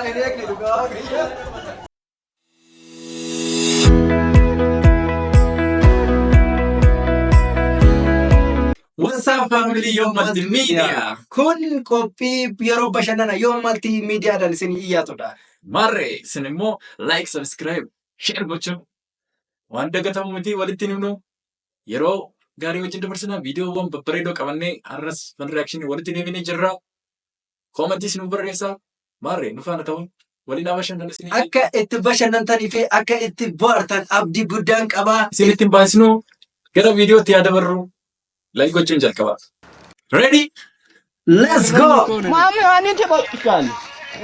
What's up family yung multimedia? Kun kopi yeroo bashannana yoo multimeediyaadhaan isin iyyaatudha. Marre isin immoo like, subscribe, share gochuun waan dagatamu miti walitti himnu yeroo gaarii wajjin dabarsinaa viidiyoowwan babbareedoo qabannee har'as fan reakshinii walitti deebinee jirra. Koomentii nu barreessaa. Marre nu faana ta'uun waliin bashannana isin Akka itti bashannantanii fi akka itti bohaartan abdii guddaan qabaa. isin ittiin baasnu gara viidiyootti yaada barru like gochuun jalqaba. Ready? Let's go! Mami ani te bochikan.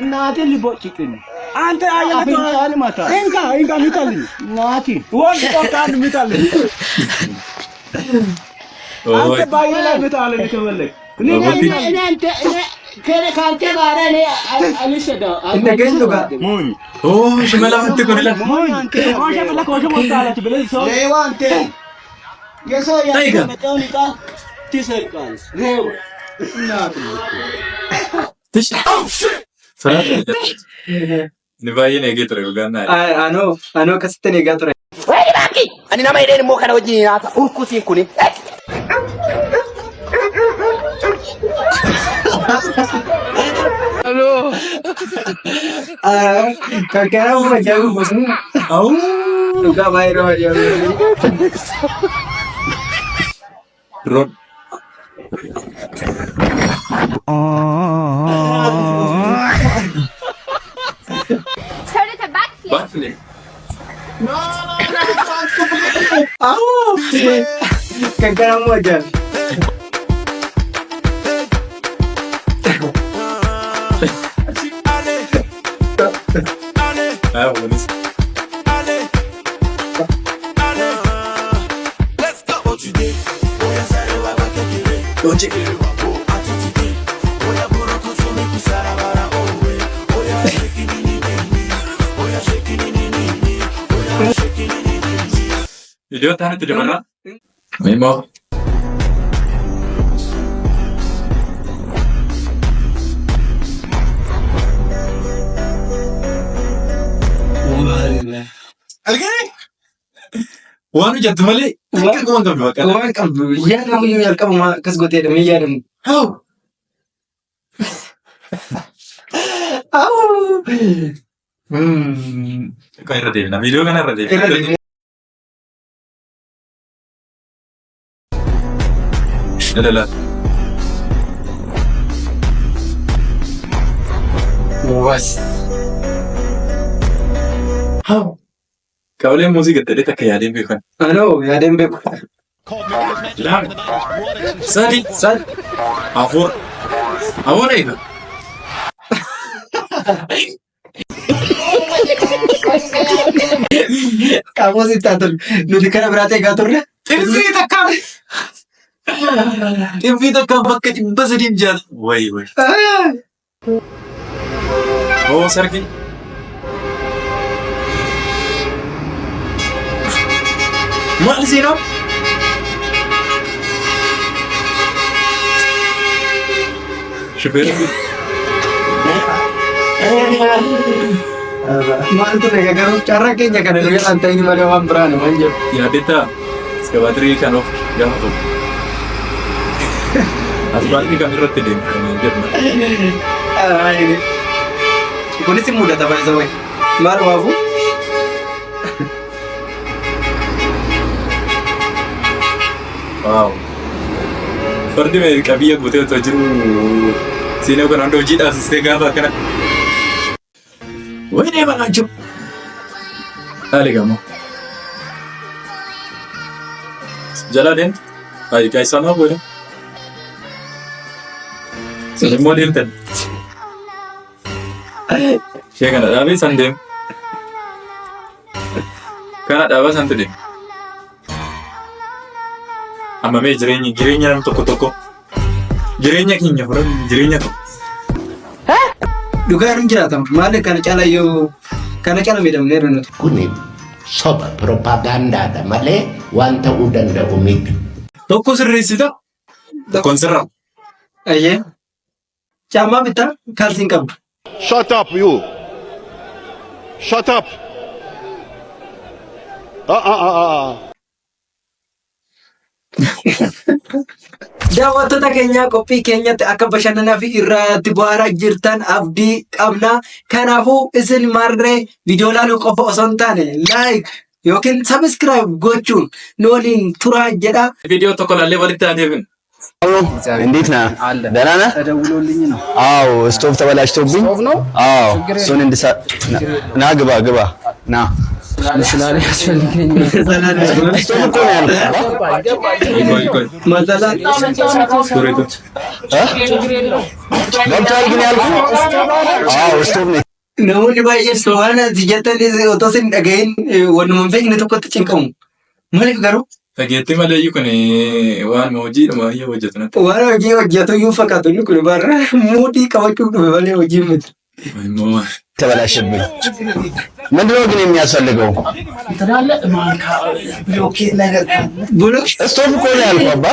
Nati li bochikin. Ante ayana to ani mata. Inka mitali. Nati. Won to kan mitali. Ante bayila mitali ni kewale. Ni ante kere kante bare ni aliseda. Inda genduga. Mun. Oh, shimala hatti kunila. Mun. Ko shimala ko motala ti bele so. Lewante. Yeso ya. Taiga. Metonika. Tiserkan. Rewa. Nati. Tish. Oh shit. Ni baay'ee eegee ture dhugaannaa. Anoo akkasitti eegaa ture. Wait baki! Ani nama ideen immoo kana wajjin nyaata urkusiin kuni. Kan kana uma jago bosan. Au. Dhugaa baay'ee roha Rod. Started to backflip. Backflip. Kan kana uma jago. Ah, buenísimo. Oye. Video tahan itu di mana? Memo. Algani. Wanu jatuh mali. Kan kau angkat dua kan? Waan qabdu yaada guyyuu jalqaba maa akkas gootee dhamee yaadamu. How? Kau irra deemna. Video kan irra deemna. Adalah. Was. How? Kau lihat musik tadi tak kayak ada yang bukan? Anoo yaadeen beeku. Lam. Sadi. Afur. Afur itu. Kamu si tatul. Nuti kana biraatee eegaa turre. TV takkan. TV takkan bakka dhibba sadiin jaal. Wai. Oh, Sarki. Maal sino? Syukur. Maaltu egaa garuu carraa keenya kana nuyi antee inni malee waan biraan waan jiru. Ya beta. Sebaterii kan of gaafa. Asbaatni kan irratti deemu jedhama. Kunis hin mudata baay'isa wayi. Maal waafu? Wow. Fardi mai kabiyya guutee otoo jiru siinee kan hunda hojii dhaasistee gaafa akkana. Wayii deemaa kan jiru. Haali gamoo. Jalaa deemtu. Ayi kaayisaa maa godhe? Sun immoo deemtan. Ishee kana dhaabee san deemu. Kana dhaabaa santu deemu. Amma mee jireenya nam tokko jireenya keenya fudhatu jireenya tokko. Dhugaa hin jiraatamu. Maali kana cala yoo kana cala miidhamnee nuti. Kuni soba propagandaadha malee waan ta'uu danda'u miti. Tokko sirreessita. Tokkoon sirraa. Ayyee. Caammaa bitaa kaalsiin qabdu. Shut up, you. Shut up. Daawwattoota keenya qophii keenyatti akka bashannanaa fi irratti bohaaraa jirtan abdii qabna. Kanaafuu isin marree viidiyoo laaluu qofa osoo hin taane laayik yookiin sabiskiraayib gochuun nu waliin turaa jedha. ቪዲዮ ተኮላለ ወልት አደብን እንዴት ነህ? ደህና ነህ? ተደውሎልኝ ነው። አዎ ስቶቭ ተበላሽቶብኝ። አዎ እሱን ና ግባ ግባ ና ስላለ ያስፈልገኝ ስቶቭ እኮ ነው ያልኩህ። መሰላት ሱሬቶች ገብቶሃል ግን ያልኩህ? አዎ ስቶቭ ነው። namoonni baay'een soofana jettanii otoo isin dhagahin waanuma hin beekne tokkotti cinqamu. Maaliif garuu fageetti malee kun waan hojiidhuma yoo hojjetu natti. waan hojii hojjetu iyyuu fakkaatu inni kun barra muudii qabachuuf dhufe malee hojii miti. ተበላሽብኝ። ምንድነው ግን የሚያስፈልገው? ስቶቭ እኮ ነው ያልኩህ አባ።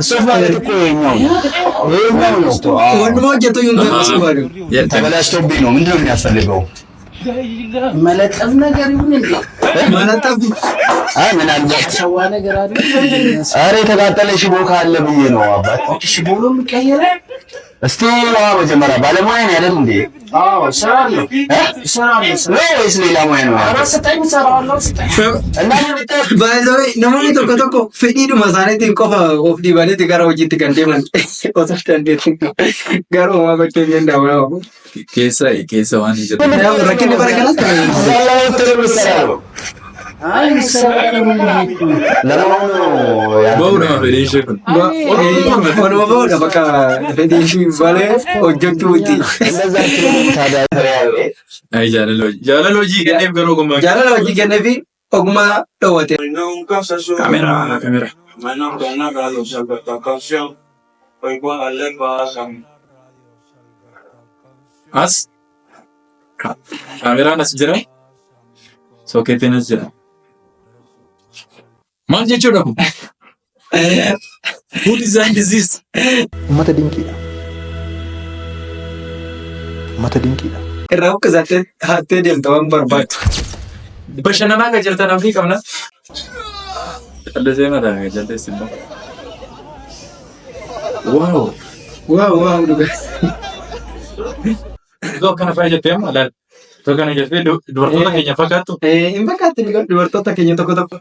ስቶቭ ማለት እኮ ይኸኛው ነው። waanuma hojjetu iyyuu hin beeku. ተበላሽቶብኝ ነው። ምንድነው የሚያስፈልገው? መለጠፍ ነገር ይሁን እንዴ? መለጠፍ ምን አለ ሸዋ ነገር አለ። ኧረ የተቃጠለ ሽቦ ካለ ብዬ ነው አባት። ሽቦ ነው የሚቀየረው? እስቲ መጀመሪያ ባለሙያ ነው አይደል እንዴ? አዎ እሰራለሁ እሰራለሁ። ወይስ ሌላ ሙያ ነው? ኧረ ስጠኝ እሰራለሁ ስጠኝ። baay'ee namoonni tokko tokko fedhiidhuma isaaniitiin qofa of dhiibaniiti gara hojiitti kan deeman osoo dandeetti gara uumaa gochuu hin danda'amu. keessa waan hin jirre. Rakkinni bara kanatti አይ እሰራለሁ። ለማኑ በእውነማ fedhiin ishee kun. waanuma ba'uudha bakka fedhii ishii malee hojjechuuti. እንደዛ ታዲያ Ay jaalala hojii kenneef garuu ogummaa. Jaalala hojii kenneefi ogummaa dhoowwate. Kameera. As kaameraan as jira. Sookeetiin as jira. Maal jechuudha kun? Who designed this? Mata dinqiidha. Mata dinqiidha. Irraa buqqisattee haattee deemta waan barbaaddu. Bashannanaa kan jirtan abdii qabna. Callisee mataa kan jalleessi immoo. Waaw. Waaw dhugaa. Iddoo akkana faaya jettee amma laal. Iddoo kana jettee dubartoota keenya fakkaattu. Hin fakkaatti dubartoota keenya tokko tokko.